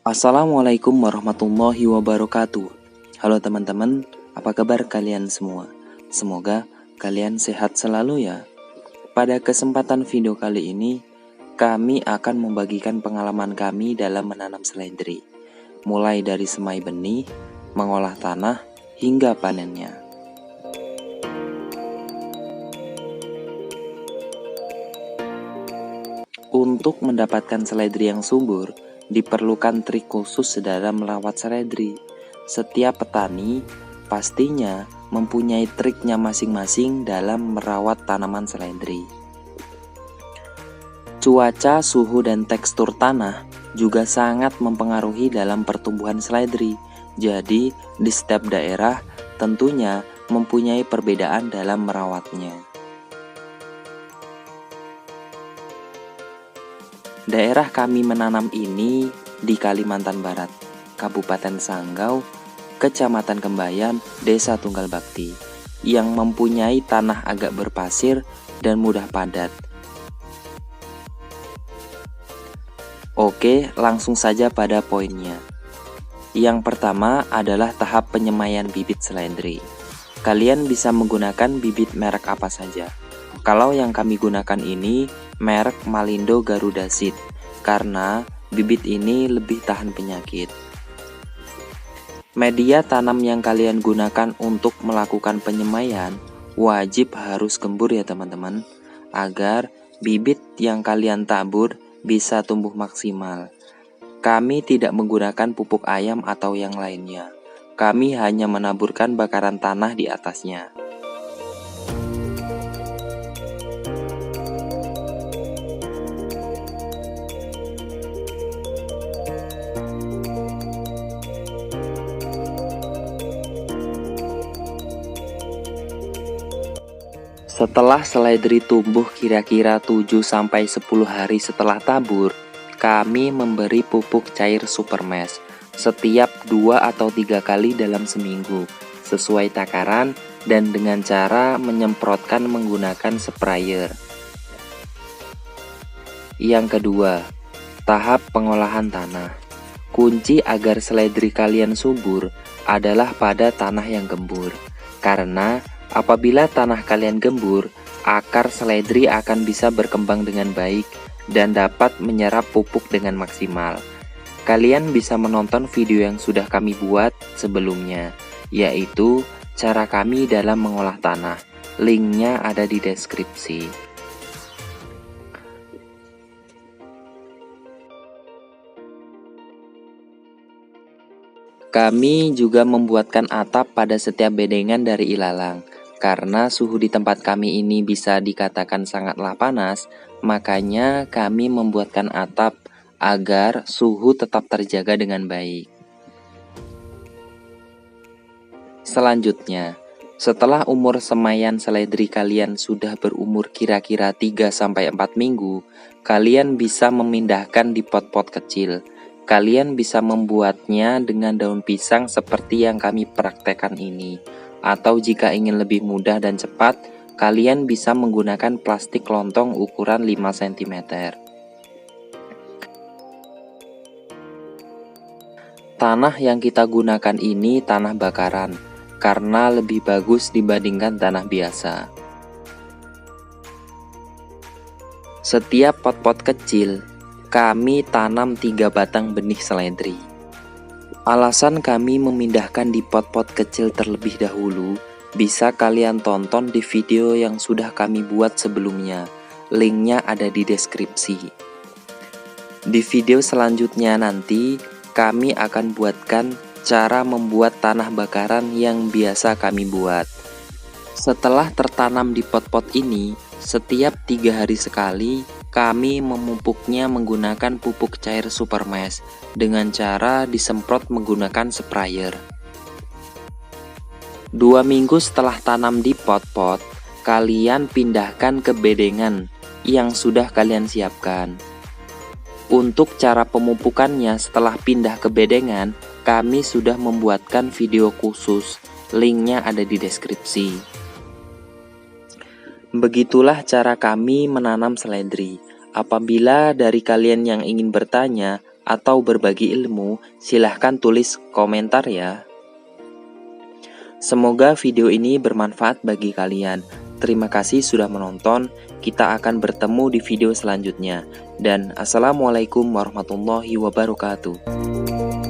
Assalamualaikum warahmatullahi wabarakatuh. Halo teman-teman, apa kabar kalian semua? Semoga kalian sehat selalu ya. Pada kesempatan video kali ini, kami akan membagikan pengalaman kami dalam menanam seledri, mulai dari semai benih, mengolah tanah, hingga panennya. Untuk mendapatkan seledri yang subur, diperlukan trik khusus dalam merawat seledri. Setiap petani pastinya mempunyai triknya masing-masing dalam merawat tanaman seledri. Cuaca, suhu, dan tekstur tanah juga sangat mempengaruhi dalam pertumbuhan seledri. Jadi, di setiap daerah tentunya mempunyai perbedaan dalam merawatnya. Daerah kami menanam ini di Kalimantan Barat, Kabupaten Sanggau, Kecamatan Kembayan, Desa Tunggal Bakti, yang mempunyai tanah agak berpasir dan mudah padat. Oke, langsung saja pada poinnya. Yang pertama adalah tahap penyemaian bibit seledri. Kalian bisa menggunakan bibit merek apa saja. Kalau yang kami gunakan ini merek Malindo Garuda Seed, karena bibit ini lebih tahan penyakit. Media tanam yang kalian gunakan untuk melakukan penyemaian wajib harus gembur ya teman-teman, agar bibit yang kalian tabur bisa tumbuh maksimal. Kami tidak menggunakan pupuk ayam atau yang lainnya. Kami hanya menaburkan bakaran tanah di atasnya. Setelah seledri tumbuh kira-kira 7-10 hari setelah tabur, kami memberi pupuk cair Supermesh setiap 2 atau 3 kali dalam seminggu, sesuai takaran dan dengan cara menyemprotkan menggunakan sprayer. Yang kedua, tahap pengolahan tanah. Kunci agar seledri kalian subur adalah pada tanah yang gembur, karena apabila tanah kalian gembur, akar seledri akan bisa berkembang dengan baik dan dapat menyerap pupuk dengan maksimal. Kalian bisa menonton video yang sudah kami buat sebelumnya, yaitu cara kami dalam mengolah tanah. Linknya ada di deskripsi. Kami juga membuatkan atap pada setiap bedengan dari ilalang. Karena suhu di tempat kami ini bisa dikatakan sangatlah panas, makanya kami membuatkan atap agar suhu tetap terjaga dengan baik. Selanjutnya, setelah umur semaian seledri kalian sudah berumur kira-kira 3-4 minggu, kalian bisa memindahkan di pot-pot kecil. Kalian bisa membuatnya dengan daun pisang seperti yang kami praktekkan ini. Atau jika ingin lebih mudah dan cepat, kalian bisa menggunakan plastik lontong ukuran 5 cm. Tanah yang kita gunakan ini tanah bakaran, karena lebih bagus dibandingkan tanah biasa. Setiap pot-pot kecil, kami tanam 3 batang benih seledri. Alasan kami memindahkan di pot-pot kecil terlebih dahulu, bisa kalian tonton di video yang sudah kami buat sebelumnya. Linknya ada di deskripsi. Di video selanjutnya nanti, kami akan buatkan cara membuat tanah bakaran yang biasa kami buat. Setelah tertanam di pot-pot ini, setiap 3 hari sekali, kami memupuknya menggunakan pupuk cair Supermesh dengan cara disemprot menggunakan sprayer. 2 minggu setelah tanam di pot-pot, kalian pindahkan ke bedengan yang sudah kalian siapkan. Untuk cara pemupukannya setelah pindah ke bedengan, kami sudah membuatkan video khusus. Linknya ada di deskripsi. Begitulah cara kami menanam seledri. Apabila dari kalian yang ingin bertanya, atau berbagi ilmu, silahkan tulis komentar ya. Semoga video ini bermanfaat bagi kalian. Terima kasih sudah menonton. Kita akan bertemu di video selanjutnya. Dan assalamualaikum warahmatullahi wabarakatuh.